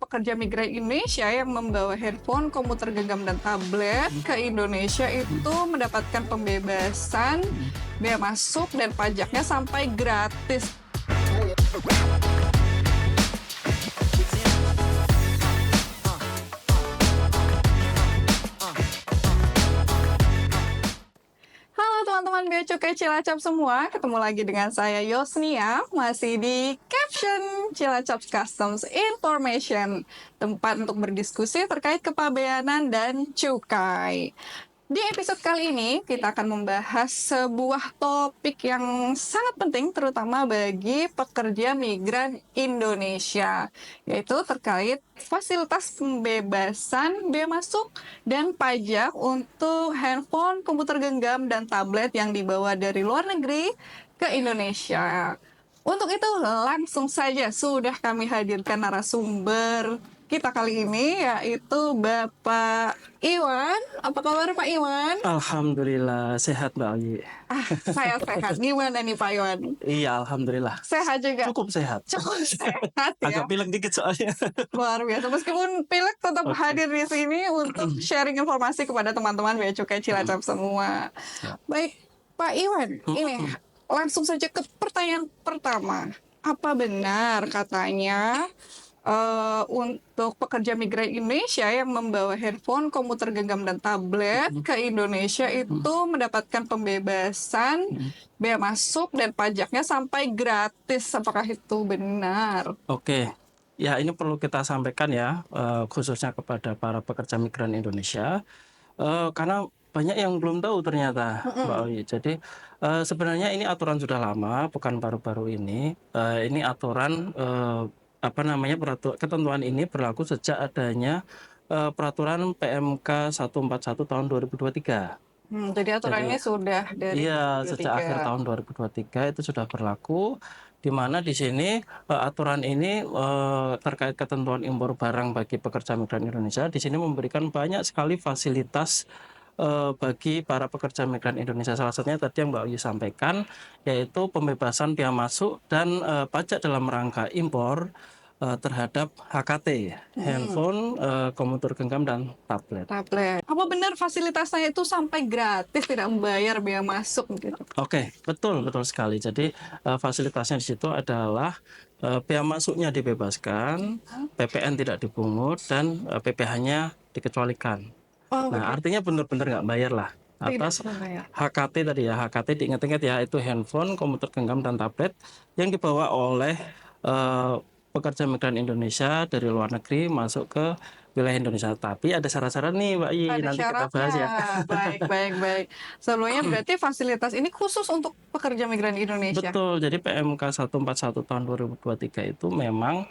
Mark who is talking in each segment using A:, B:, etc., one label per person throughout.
A: pekerja migran Indonesia yang membawa handphone, komputer genggam, dan tablet ke Indonesia itu mendapatkan pembebasan bea masuk dan pajaknya sampai gratis. Halo teman-teman Bea Cukai Cilacap semua, ketemu lagi dengan saya Yosnia, masih di Caption Cilacap Customs Information, tempat untuk berdiskusi terkait kepabeanan dan cukai. Di episode kali ini, kita akan membahas sebuah topik yang sangat penting, terutama bagi pekerja migran Indonesia, yaitu terkait fasilitas pembebasan bea masuk dan pajak untuk handphone, komputer genggam, dan tablet yang dibawa dari luar negeri ke Indonesia. Untuk itu, langsung saja sudah kami hadirkan narasumber kita kali ini, yaitu Bapak Iwan. Apa kabar Pak Iwan?
B: Alhamdulillah sehat Mbak Ayi.
A: Saya sehat. Gimana nih Pak Iwan?
B: Iya, alhamdulillah.
A: Sehat juga?
B: Cukup sehat.
A: Cukup sehat ya?
B: Agak pilek dikit soalnya.
A: Luar biasa. Meskipun pilek tetap hadir di sini untuk sharing informasi kepada teman-teman Bea Cukai Cilacap semua. Baik, Pak Iwan, ini langsung saja ke pertanyaan pertama. Apa benar katanya untuk pekerja migran Indonesia yang membawa handphone, komputer genggam, dan tablet ke Indonesia itu mendapatkan pembebasan bea masuk dan pajaknya sampai gratis? Apakah itu benar?
B: Oke. Ya, ini perlu kita sampaikan ya, khususnya kepada para pekerja migran Indonesia, karena banyak yang belum tahu ternyata, Mbak Ayi. Jadi sebenarnya ini aturan sudah lama, bukan baru-baru ini. Ini aturan ketentuan ini berlaku sejak adanya peraturan PMK 141 tahun 2023.
A: Jadi aturannya sudah dari
B: Iya,
A: 2023.
B: sejak akhir tahun 2023 itu sudah berlaku, di mana di sini aturan ini terkait ketentuan impor barang bagi pekerja migran Indonesia di sini memberikan banyak sekali fasilitas bagi para pekerja migran Indonesia. Salah satunya tadi yang Mbak Ayu sampaikan, yaitu pembebasan bea masuk dan pajak dalam rangka impor terhadap HKT, handphone, komputer genggam, dan tablet.
A: Apa benar fasilitasnya itu sampai gratis, tidak membayar bea masuk gitu?
B: Oke, betul sekali. Jadi fasilitasnya di situ adalah bea masuknya dibebaskan, PPN tidak dipungut, dan PPh-nya dikecualikan. Nah, artinya benar-benar nggak bayar lah atas HKT tadi ya. HKT diingat-ingat ya, itu handphone, komputer genggam, dan tablet yang dibawa oleh pekerja migran Indonesia dari luar negeri masuk ke wilayah Indonesia. Tapi ada syarat-syarat nih Mbak Yi,
A: Ada
B: nanti
A: syaratnya.
B: kita bahas ya.
A: Baik. Sebelumnya berarti fasilitas ini khusus untuk pekerja migran Indonesia.
B: Betul, jadi PMK 141 tahun 2023 itu memang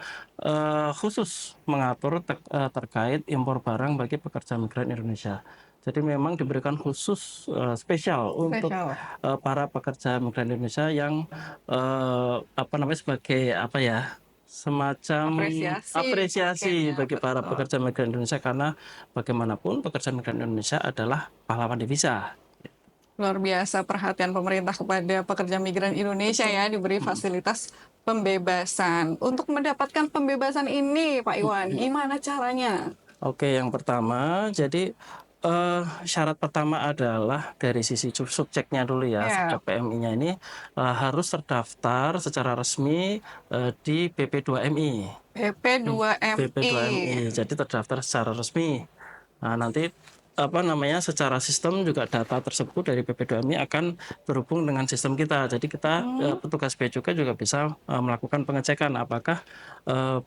B: khusus mengatur terkait impor barang bagi pekerja migran Indonesia. Jadi memang diberikan khusus spesial untuk para pekerja migran Indonesia yang sebagai semacam apresiasi bagi para pekerja migran Indonesia, karena bagaimanapun pekerja migran Indonesia adalah pahlawan devisa.
A: Luar biasa perhatian pemerintah kepada pekerja migran Indonesia ya, diberi fasilitas pembebasan. Untuk mendapatkan pembebasan ini Pak Iwan, gimana caranya?
B: Oke, yang pertama, jadi syarat pertama adalah dari sisi subjeknya dulu ya, subjek PMI-nya ini harus terdaftar secara resmi di BP2MI. BP2MI, jadi terdaftar secara resmi. Nah, nanti secara sistem juga data tersebut dari BP2MI akan terhubung dengan sistem kita. Jadi kita petugas bea cukai juga bisa melakukan pengecekan apakah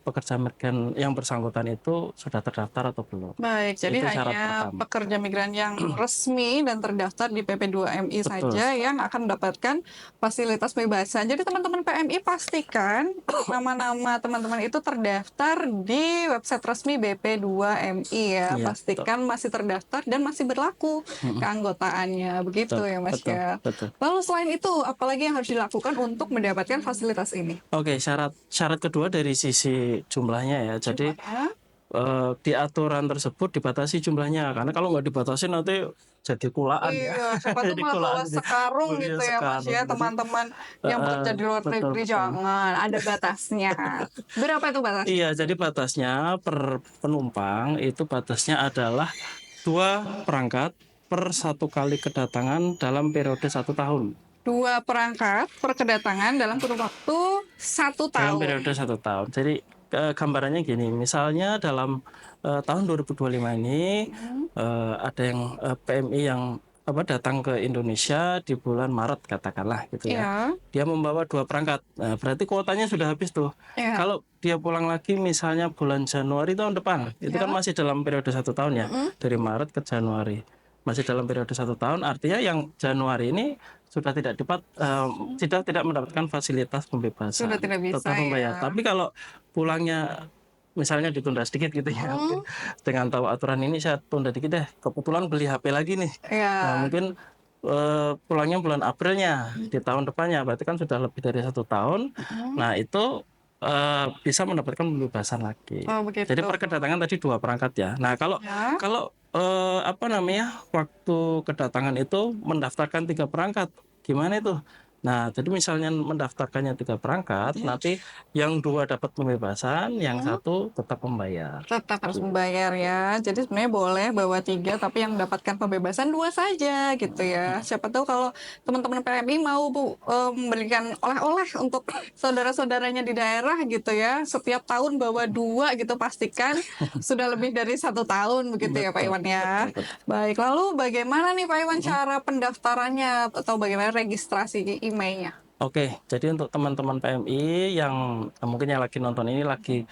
B: pekerja migran yang bersangkutan itu sudah terdaftar atau belum.
A: Baik, jadi hanya pekerja migran yang resmi dan terdaftar di PP2MI saja yang akan mendapatkan fasilitas pembebasan. Jadi teman-teman PMI pastikan nama-nama teman-teman itu terdaftar di website resmi BP2MI ya. Pastikan masih terdaftar dan masih berlaku keanggotaannya, begitu ya Mas ya. Lalu selain itu, apalagi yang harus dilakukan untuk mendapatkan fasilitas ini?
B: Oke, syarat kedua dari sisi jumlahnya ya. Jadi di aturan tersebut dibatasi jumlahnya, karena kalau nggak dibatasi nanti jadi kulaan ya.
A: Iya, siapa tuh
B: Jadi
A: malah bawa
B: kulaan jadi
A: sekarung
B: belinya
A: gitu ya Mas
B: sekarang.
A: ya,
B: Jadi
A: teman-teman yang
B: heeh,
A: bekerja di luar
B: betul
A: negeri
B: betul.
A: jangan, ada batasnya. Berapa itu batasnya?
B: Iya, jadi batasnya per penumpang itu batasnya adalah 2 perangkat per 1 kali kedatangan dalam periode 1 tahun.
A: 2 perangkat per kedatangan dalam kurun waktu 1
B: Dalam
A: tahun.
B: periode 1 tahun. Jadi gambarannya gini, misalnya dalam tahun 2025 ini
A: Hmm,
B: ada yang PMI yang datang ke Indonesia di bulan Maret katakanlah gitu ya.
A: iya,
B: Dia membawa 2 perangkat. Nah, berarti kuotanya sudah habis tuh.
A: iya,
B: Kalau dia pulang lagi misalnya bulan Januari tahun depan, itu kan
A: iya,
B: masih dalam periode 1 tahun ya,
A: mm-mm.
B: dari Maret ke Januari. Masih dalam periode 1 tahun, artinya yang Januari ini sudah tidak mendapatkan fasilitas
A: Sudah
B: pembebasan,
A: tidak bisa
B: tetap membayar.
A: ya.
B: Tapi kalau pulangnya misalnya ditunda sedikit gitu ya,
A: Hmm,
B: mungkin dengan tahu aturan ini saya tunda dikit deh, kebetulan beli HP lagi nih. Nah,
A: ya,
B: mungkin pulangnya bulan Aprilnya di tahun depannya, berarti kan sudah lebih dari 1 tahun.
A: mm.
B: Nah, itu bisa mendapatkan pembebasan lagi.
A: Oh
B: Jadi
A: begitu.
B: per kedatangan tadi 2 perangkat ya. Nah, kalau
A: Ya,
B: kalau waktu kedatangan itu mendaftarkan 3 perangkat, gimana itu? Nah, jadi misalnya mendaftarkannya 3 perangkat, nanti yang 2 dapat pembebasan, yang
A: mm.
B: satu tetap membayar.
A: Tetap harus membayar ya. Jadi sebenarnya boleh bawa 3, tapi yang mendapatkan pembebasan 2 saja gitu ya. Siapa tahu kalau teman-teman PMI mau memberikan oleh-oleh untuk saudara-saudaranya di daerah gitu ya. Setiap tahun bawa 2 gitu, pastikan sudah lebih dari 1 tahun begitu ya Pak
B: Betul,
A: Iwan ya.
B: betul, betul.
A: Baik, lalu bagaimana nih Pak Iwan cara pendaftarannya atau bagaimana registrasi emailnya?
B: Oke, jadi untuk teman-teman PMI yang mungkin yang lagi nonton ini lagi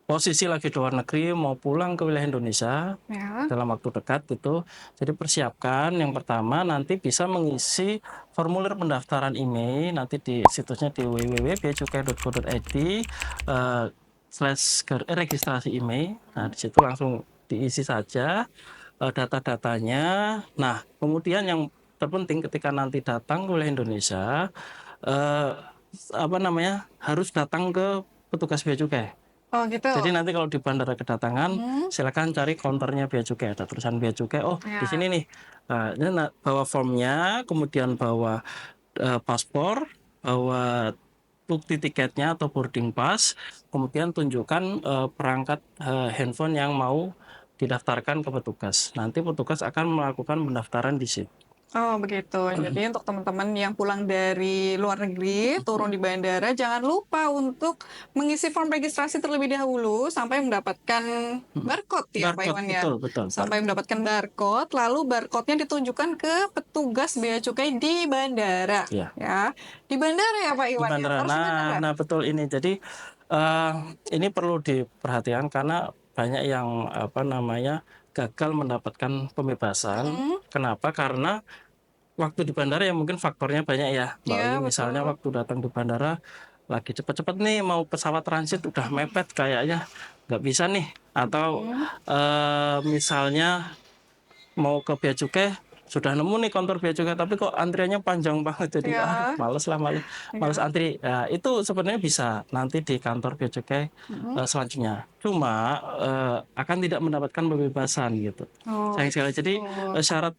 B: posisi lagi di luar negeri mau pulang ke wilayah Indonesia
A: Ya.
B: dalam waktu dekat gitu. Jadi persiapkan yang pertama nanti bisa mengisi formulir pendaftaran email nanti di situsnya di www.beacukai.go.id registrasi email. Nah, di situ langsung diisi saja data-datanya. Nah, kemudian yang terpenting ketika nanti datang ke wilayah Indonesia eh, harus datang ke petugas bea cukai.
A: Oh gitu.
B: Jadi nanti kalau di bandara kedatangan,
A: Hmm.
B: silakan cari counternya bea cukai, ada tulisan bea cukai. Oh, di
A: Ya.
B: sini nih. Nah, ini bawa formnya, kemudian bawa paspor, bawa bukti tiketnya atau boarding pass, kemudian tunjukkan perangkat handphone yang mau didaftarkan ke petugas. Nanti petugas akan melakukan pendaftaran di situ.
A: Oh begitu. Jadi untuk teman-teman yang pulang dari luar negeri, turun di bandara, jangan lupa untuk mengisi form registrasi terlebih dahulu sampai mendapatkan barcode ya Pak
B: Barcode,
A: Iwan ya.
B: betul, betul.
A: Sampai mendapatkan barcode, lalu barcode-nya ditunjukkan ke petugas bea cukai di bandara.
B: Ya.
A: Ya, di bandara ya Pak
B: Di
A: Iwan ya.
B: bandara.
A: Harus di bandara.
B: Nah betul ini. Jadi ini perlu diperhatikan karena banyak yang gagal mendapatkan pembebasan.
A: Hmm,
B: Kenapa? Karena waktu di bandara ya mungkin faktornya banyak ya, Mbak
A: ya
B: Wi. Misalnya
A: betul.
B: waktu datang di bandara lagi cepet-cepet nih mau pesawat transit udah mepet kayaknya nggak bisa nih. Atau
A: Hmm,
B: misalnya mau ke bea cukai sudah nemu nih kantor bea cukai tapi kok antriannya panjang banget jadi
A: ya,
B: males
A: ya.
B: antri. Nah, itu sebenarnya bisa nanti di kantor bea cukai
A: Hmm.
B: selanjutnya. Cuma akan tidak mendapatkan pembebasan gitu.
A: Oh
B: Sayang sekali. Jadi
A: gitu.
B: syarat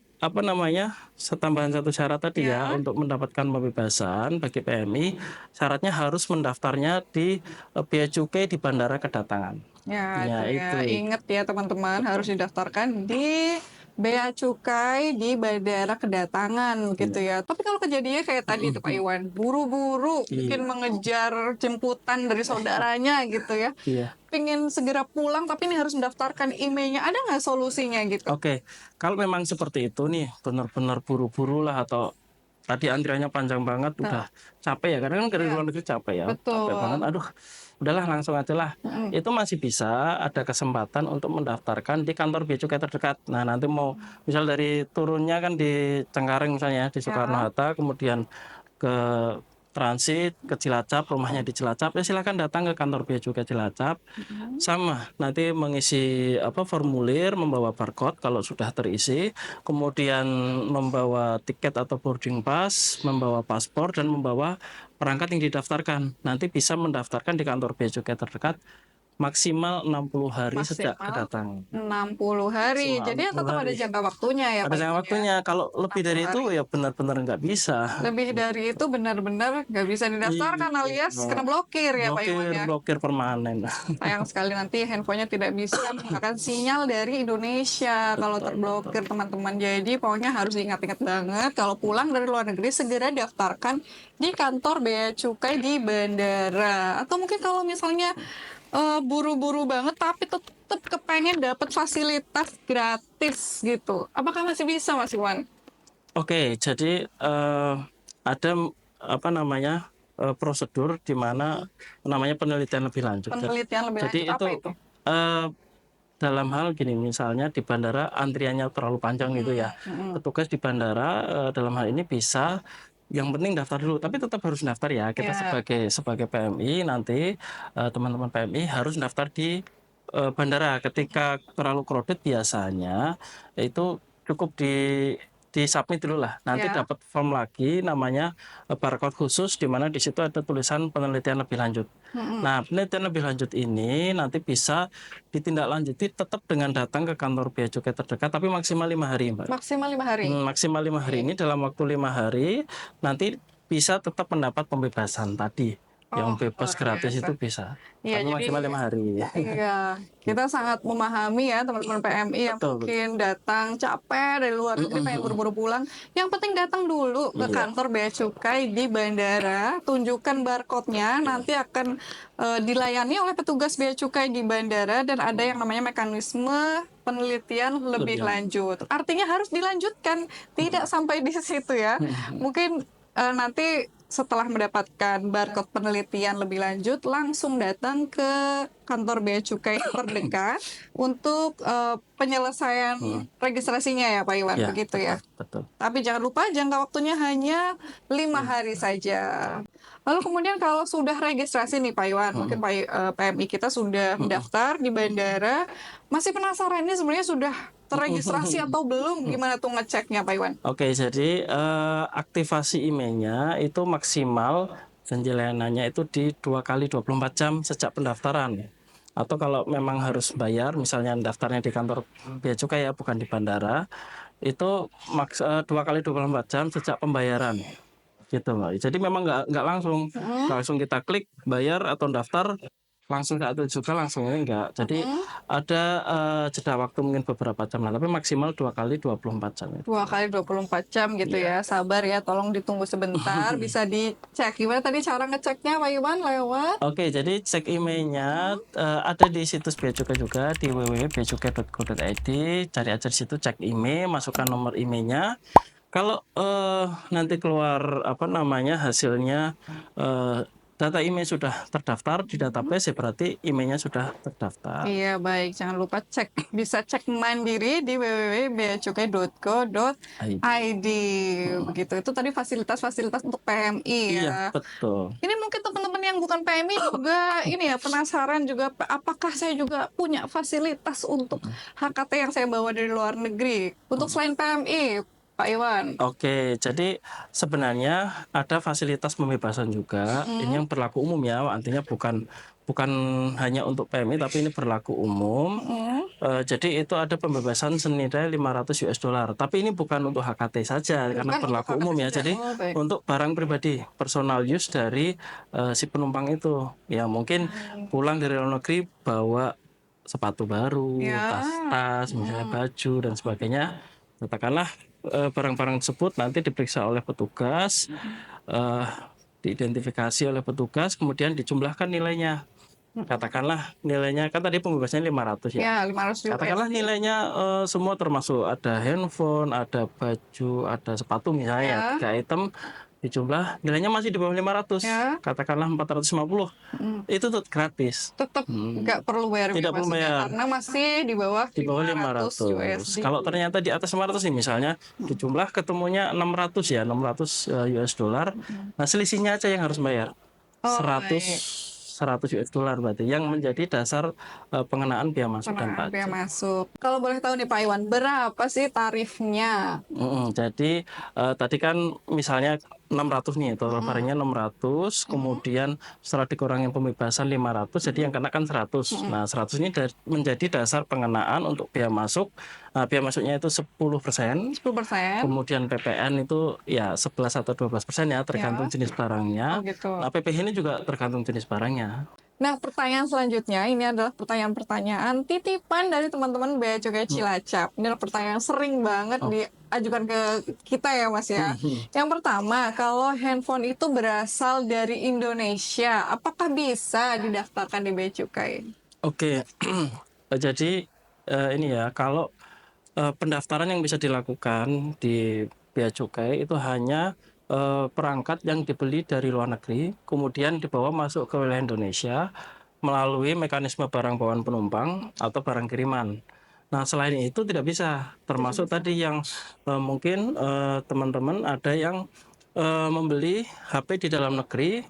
B: tambahan satu syarat tadi ya
A: Ya,
B: untuk mendapatkan pembebasan bagi PMI syaratnya harus mendaftarnya di bea cukai di bandara kedatangan.
A: ya itu
B: Ya
A: ya.
B: itu.
A: Ingat ya teman-teman, harus didaftarkan di bea cukai di bandara kedatangan gitu
B: Iya.
A: ya. Tapi kalau kejadiannya kayak tadi tuh Pak Iwan, buru-buru mungkin
B: Iya.
A: mengejar jemputan dari saudaranya gitu ya.
B: Iya.
A: Pengen segera pulang tapi ini harus mendaftarkan emailnya. Ada nggak solusinya gitu?
B: Oke, kalau memang seperti itu nih, benar-benar buru-buru lah atau tadi antriannya panjang banget,
A: Nah,
B: udah capek ya, karena kan dari
A: ya,
B: luar negeri capek banget,
A: betul.
B: aduh, udahlah langsung aja lah.
A: Mm-mm.
B: Itu masih bisa ada kesempatan untuk mendaftarkan di kantor bea cukai terdekat. Nah, nanti mau misal dari turunnya kan di Cengkareng misalnya, di
A: Ya,
B: Soekarno-Hatta, kemudian ke transit ke Cilacap, rumahnya di Cilacap, ya silakan datang ke kantor bea cukai Cilacap.
A: mm-mm.
B: Sama, nanti mengisi formulir, membawa barcode kalau sudah terisi, kemudian membawa tiket atau boarding pass, membawa paspor dan membawa perangkat yang didaftarkan. Nanti bisa mendaftarkan di kantor bea cukai terdekat maksimal 60 hari sejak
A: Maksimal
B: kedatangan.
A: 60 hari.
B: Maksimal
A: Jadi
B: 60
A: tetap ada
B: hari.
A: jangka waktunya ya
B: Ada
A: Pak
B: jangka
A: Iwan ya.
B: waktunya. Kalau lebih
A: 60
B: dari itu
A: hari.
B: ya benar-benar nggak bisa.
A: Lebih dari itu benar-benar nggak bisa didaftarkan alias kena blokir ya Pak Iwan ya.
B: Blokir permanen.
A: Sayang sekali nanti handphonenya tidak bisa menggunakan sinyal dari Indonesia kalau terblokir teman-teman. Jadi pokoknya harus diingat-ingat banget kalau pulang dari luar negeri segera daftarkan di kantor Bea Cukai di bandara. Atau mungkin kalau misalnya buru-buru banget tapi tetap kepengen dapat fasilitas gratis gitu. Apakah masih bisa Mas Iwan?
B: Oke, jadi ada apa namanya prosedur di mana namanya penelitian lebih lanjut.
A: Penelitian lebih
B: Jadi
A: lanjut apa
B: itu
A: itu?
B: dalam hal gini, misalnya di bandara antriannya terlalu panjang gitu ya. Petugas di bandara dalam hal ini bisa yang penting daftar dulu, tapi tetap harus daftar ya. Kita
A: Ya.
B: sebagai PMI nanti teman-teman PMI harus daftar di bandara. Ketika terlalu crowded biasanya itu cukup di submit dulu lah. Nanti
A: Ya.
B: dapat form lagi namanya barcode khusus di mana di situ ada tulisan penelitian lebih lanjut. Nah, penelitian lebih lanjut ini nanti bisa ditindaklanjuti tetap dengan datang ke kantor bea cukai terdekat tapi maksimal 5 hari, Mbak.
A: Maksimal 5 hari.
B: Maksimal 5 hari ini dalam waktu 5 hari nanti bisa tetap mendapat pembebasan tadi. Yang bebas
A: luar
B: gratis
A: biasa.
B: itu bisa.
A: Iya,
B: Tapi maksimal 5 hari.
A: Iya, kita sangat memahami ya teman-teman PMI yang
B: Betul.
A: mungkin datang capek dari luar negeri pengen buru-buru pulang. Yang penting datang dulu ke
B: Iya.
A: kantor Bea Cukai di bandara, tunjukkan barcode-nya, nanti akan dilayani oleh petugas Bea Cukai di bandara dan ada yang namanya mekanisme penelitian lebih lanjut. Artinya harus dilanjutkan, tidak sampai di situ ya. Mungkin nanti setelah mendapatkan barcode penelitian lebih lanjut, langsung datang ke kantor Bea Cukai terdekat untuk penyelesaian registrasinya ya Pak Iwan,
B: Ya,
A: begitu ya.
B: betul.
A: Tapi jangan lupa jangka waktunya hanya 5 hari saja. Lalu kemudian kalau sudah registrasi nih Pak Iwan, mungkin PMI kita sudah mendaftar di bandara, masih penasaran ini sebenarnya sudah terregistrasi atau belum? Gimana tuh ngeceknya Pak Iwan?
B: Oke, jadi aktivasi emailnya itu maksimal penjelasannya itu di 2 kali 24 jam sejak pendaftaran. Atau kalau memang harus bayar, misalnya daftarnya di kantor bea cukai ya, bukan di bandara, itu 2 kali 24 jam sejak pembayaran. Gitu, Mbak. Jadi memang nggak langsung kita klik bayar atau daftar langsung saat itu juga langsung ini enggak. Jadi ada jeda waktu mungkin beberapa jam lah, tapi maksimal 2 kali 24 jam.
A: 2 kali 24 jam gitu ya. Sabar ya, tolong ditunggu sebentar, bisa dicek. Gimana tadi cara ngeceknya Pak Iwan lewat?
B: Oke, jadi cek emailnya ada di situs Bea Cukai juga di www.beacukai.go.id. Cari aja di situ, cek email, masukkan nomor emailnya. Kalau nanti keluar apa namanya hasilnya data email sudah terdaftar di database, ya berarti emailnya sudah terdaftar.
A: Iya baik, jangan lupa cek, bisa cek mandiri di www.beacukai.go.id. Begitu, itu tadi fasilitas-fasilitas untuk PMI ya.
B: Iya, betul.
A: Ini mungkin teman-teman yang bukan PMI juga ini ya penasaran juga apakah saya juga punya fasilitas untuk HKT yang saya bawa dari luar negeri untuk selain PMI, Pak Iwan.
B: Oke, jadi sebenarnya ada fasilitas pembebasan juga. Ini yang berlaku umum ya, artinya bukan hanya untuk PMI tapi ini berlaku umum. Jadi itu ada pembebasan senilai 500 US dollar. Tapi ini bukan untuk HKT saja karena berlaku umum ya. Jadi untuk barang pribadi, personal use dari si penumpang itu. Ya mungkin pulang dari luar negeri bawa sepatu baru, tas-tas, misalnya baju dan sebagainya. Katakanlah barang-barang tersebut nanti diperiksa oleh petugas, diidentifikasi oleh petugas, kemudian dijumlahkan nilainya. Katakanlah nilainya kan tadi pembebasannya 500 ya.
A: Ya, 500 US.
B: Katakanlah nilainya semua termasuk ada handphone, ada baju, ada sepatu misalnya, 3 item dijumlah nilainya masih di bawah 500. Katakanlah 450. Itu tuh gratis.
A: Tetap nggak perlu bayar
B: Tidak perlu bayar.
A: karena masih di bawah
B: 500
A: USD.
B: Kalau ternyata di atas 500 nih misalnya dijumlah ketemunya 600 ya, 600 US dollar. Nah, selisihnya aja yang harus bayar. 100 US dollar berarti yang menjadi dasar pengenaan biaya masuk dan pajak.
A: Biaya masuk. Kalau boleh tahu nih Pak Iwan, berapa sih tarifnya?
B: Jadi tadi kan misalnya 600 nih, total barangnya 600, kemudian setelah dikurangin pembebasan 500, jadi yang kena kan 100. Nah, 100 ini menjadi dasar pengenaan untuk bea masuk. Nah, bea masuknya itu 10%,
A: 10%.
B: kemudian PPN itu ya 11 atau 12% ya, tergantung jenis barangnya.
A: Oh gitu.
B: Nah, PPh ini juga tergantung jenis barangnya.
A: Nah, pertanyaan selanjutnya ini adalah pertanyaan-pertanyaan titipan dari teman-teman Bea Cukai Cilacap. Ini adalah pertanyaan yang sering banget diajukan ke kita ya, Mas ya. Yang pertama, kalau handphone itu berasal dari Indonesia, apakah bisa didaftarkan di Bea Cukai?
B: Oke, jadi ini ya, kalau pendaftaran yang bisa dilakukan di Bea Cukai itu hanya perangkat yang dibeli dari luar negeri, kemudian dibawa masuk ke wilayah Indonesia melalui mekanisme barang bawaan penumpang atau barang kiriman. Nah, selain itu tidak bisa, termasuk tadi yang mungkin teman-teman ada yang membeli HP di dalam negeri,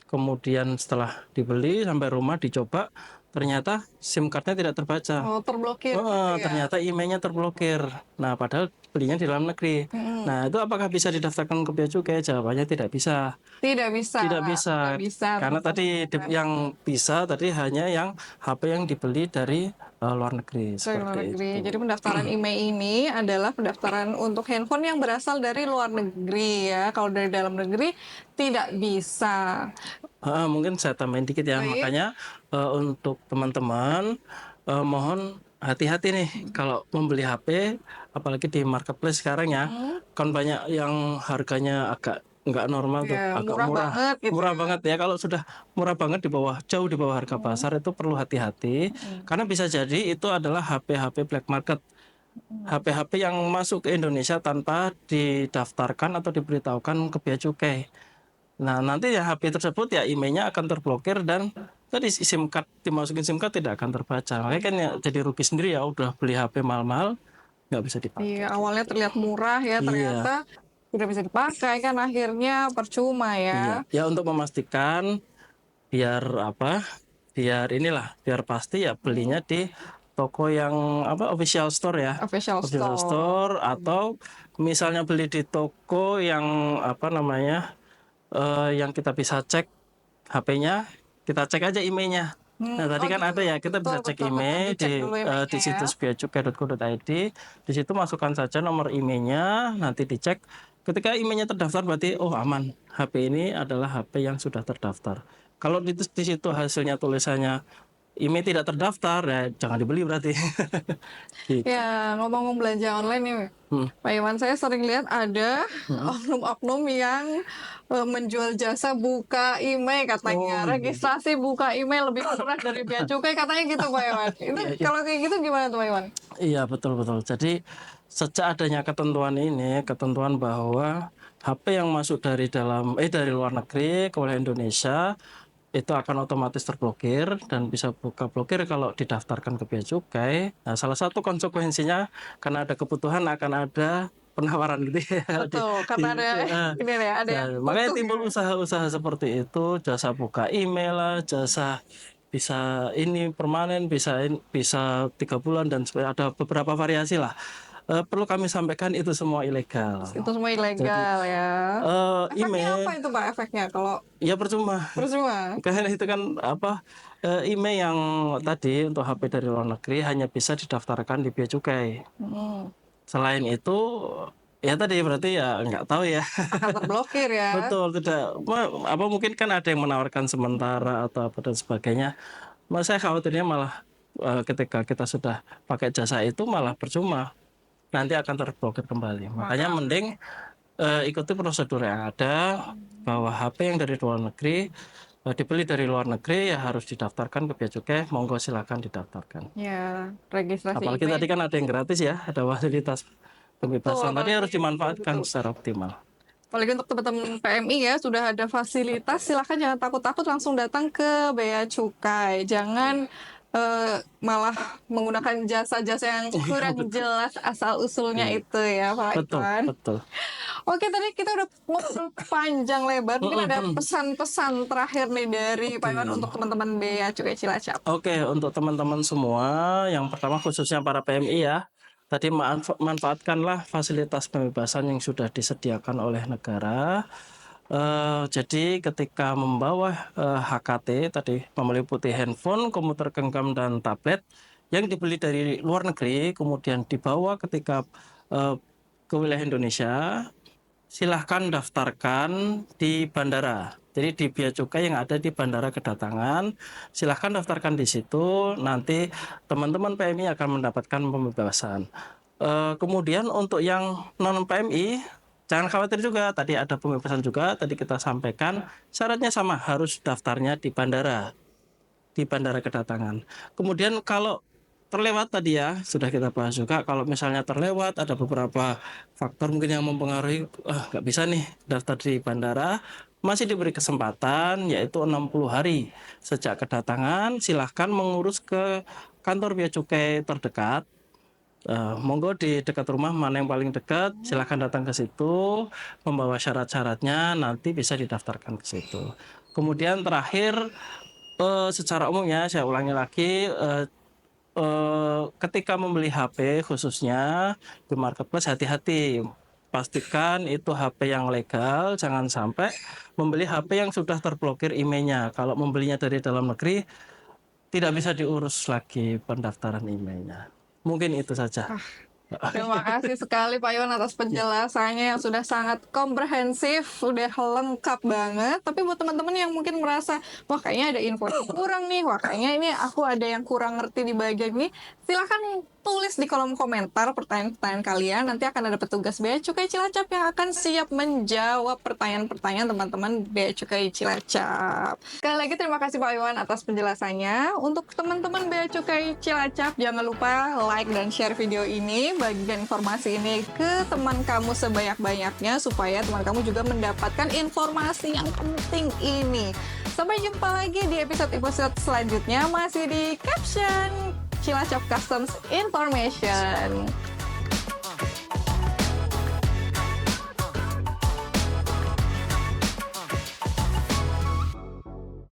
B: kemudian setelah dibeli sampai rumah dicoba, ternyata SIM cardnya tidak terbaca.
A: Oh, terblokir.
B: Ternyata emailnya terblokir. Nah, padahal belinya di dalam negeri. Nah, itu apakah bisa didaftarkan ke Bea Cukai? Jawabannya tidak bisa.
A: Tidak bisa.
B: Tidak bisa.
A: Tidak bisa.
B: Karena tadi yang bisa tadi hanya yang HP yang dibeli dari luar negeri.
A: Dari luar
B: Seperti
A: negeri.
B: itu.
A: Jadi pendaftaran email ini adalah pendaftaran untuk handphone yang berasal dari luar negeri ya. Kalau dari dalam negeri tidak bisa.
B: Mungkin saya tambahin dikit ya.
A: Baik.
B: Makanya untuk teman-teman mohon hati-hati nih kalau membeli HP, apalagi di marketplace sekarang ya, kan banyak yang harganya agak nggak normal tuh,
A: Ya,
B: agak
A: murah
B: murah,
A: banget gitu.
B: murah banget ya. Kalau sudah murah banget jauh di bawah harga pasar itu perlu hati-hati, karena bisa jadi itu adalah HP-HP black market. HP-HP yang masuk ke Indonesia tanpa didaftarkan atau diberitahukan ke Bea Cukai. Nah, nanti ya HP tersebut ya emailnya akan terblokir dan tadi SIM card dimasukin SIM card tidak akan terbaca. Makanya kan ya jadi rugi sendiri ya udah beli HP mahal-mahal nggak bisa dipakai.
A: Iya, awalnya terlihat murah ya, ternyata tidak bisa dipakai kan akhirnya percuma
B: Iya.
A: ya.
B: Ya untuk memastikan biar biar pasti ya belinya di toko yang official store ya.
A: Official
B: Official
A: store.
B: store atau misalnya beli di toko yang yang kita bisa cek HP-nya, kita cek aja emailnya. Nah, tadi kan ada ya, kita bisa cek email di situs beacukai.co.id. Di situ masukkan saja nomor emailnya, nanti dicek. Ketika emailnya terdaftar berarti aman. HP ini adalah HP yang sudah terdaftar. Kalau di situ hasilnya tulisannya email tidak terdaftar, ya jangan dibeli berarti. Gitu.
A: Ya, ngomong-ngomong belanja online nih, Pak Iwan, saya sering lihat ada oknum-oknum yang menjual jasa buka email katanya. Registrasi buka email lebih murah dari Bea Cukai katanya gitu, Pak Iwan. Itu kalau kayak gitu gimana tuh, Pak Iwan?
B: Iya, betul-betul. Jadi sejak adanya ketentuan bahwa HP yang masuk dari luar negeri ke wilayah Indonesia itu akan otomatis terblokir dan bisa buka blokir kalau didaftarkan ke Bea Cukai. Nah, salah satu konsekuensinya karena ada kebutuhan akan ada penawaran gitu ya.
A: Betul, karena ada ini ya, ada yang
B: Makanya
A: butuh
B: timbul
A: ya.
B: usaha-usaha seperti itu, jasa buka email lah, jasa bisa ini permanen, bisa 3 bulan dan ada beberapa variasi lah. Perlu kami sampaikan itu semua ilegal.
A: Itu semua ilegal ya. Efeknya
B: Email
A: apa itu, Pak? Efeknya kalau
B: ya percuma. Karena itu kan email yang tadi untuk HP dari luar negeri hanya bisa didaftarkan di Bea Cukai. Selain itu ya tadi berarti ya nggak tahu ya.
A: akan terblokir ya.
B: Betul, tidak mungkin kan ada yang menawarkan sementara atau apa dan sebagainya. Saya khawatirnya malah ketika kita sudah pakai jasa itu malah percuma. Nanti akan terblokir kembali. Makanya mending ikuti prosedur yang ada bahwa HP yang dari luar negeri dibeli dari luar negeri ya harus didaftarkan ke Bea Cukai. Monggo silakan didaftarkan.
A: Ya, registrasi
B: Apalagi
A: email.
B: tadi kan ada yang gratis ya, ada fasilitas pembebasan. Tadi harus dimanfaatkan
A: betul.
B: secara optimal.
A: Apalagi untuk teman-teman PMI ya, sudah ada fasilitas, silakan jangan takut-takut langsung datang ke Bea Cukai. Jangan malah menggunakan jasa-jasa yang kurang jelas asal-usulnya itu ya, Pak
B: Betul,
A: Iwan.
B: betul.
A: Oke, tadi kita udah ngobrol panjang lebar. Mungkin ada pesan-pesan terakhir nih dari Pak Iwan untuk teman-teman Bea Cukai Cilacap.
B: Oke, untuk teman-teman semua, yang pertama khususnya para PMI ya, Tadi manfaatkanlah fasilitas pembebasan yang sudah disediakan oleh negara. Jadi ketika membawa HKT tadi meliputi handphone, komputer genggam dan tablet yang dibeli dari luar negeri, kemudian dibawa ketika ke wilayah Indonesia, silahkan daftarkan di bandara. Jadi di bea cukai yang ada di bandara kedatangan, silahkan daftarkan di situ. Nanti teman-teman PMI akan mendapatkan pembebasan. Kemudian untuk yang non PMI, jangan khawatir juga. Tadi ada pembebasan juga. Tadi kita sampaikan syaratnya sama, harus daftarnya di bandara kedatangan. Kemudian kalau terlewat tadi ya, sudah kita bahas juga, kalau misalnya terlewat ada beberapa faktor mungkin yang mempengaruhi, nggak bisa nih daftar di bandara, masih diberi kesempatan yaitu 60 hari sejak kedatangan, silahkan mengurus ke kantor bea cukai terdekat. Monggo di dekat rumah mana yang paling dekat, silahkan datang ke situ, membawa syarat-syaratnya, nanti bisa didaftarkan ke situ. Kemudian terakhir, secara umumnya saya ulangi lagi, ketika membeli HP khususnya di marketplace, hati-hati, pastikan itu HP yang legal, jangan sampai membeli HP yang sudah terblokir emailnya. Kalau membelinya dari dalam negeri tidak bisa diurus lagi pendaftaran emailnya. Mungkin itu saja.
A: Terima kasih sekali Pak Iwan atas penjelasannya yang sudah sangat komprehensif, sudah lengkap banget. Tapi buat teman-teman yang mungkin merasa, wah kayaknya ada info yang kurang nih, wah kayaknya ini aku ada yang kurang ngerti di bagian ini, silahkan tulis di kolom komentar pertanyaan-pertanyaan kalian. Nanti akan ada petugas Bea Cukai Cilacap yang akan siap menjawab pertanyaan-pertanyaan teman-teman Bea Cukai Cilacap. Sekali lagi terima kasih Pak Iwan atas penjelasannya. Untuk teman-teman Bea Cukai Cilacap, jangan lupa like dan share video ini, bagikan informasi ini ke teman kamu sebanyak-banyaknya supaya teman kamu juga mendapatkan informasi yang penting ini. Sampai jumpa lagi di episode-episode selanjutnya, masih di Caption Cilacap Customs Information.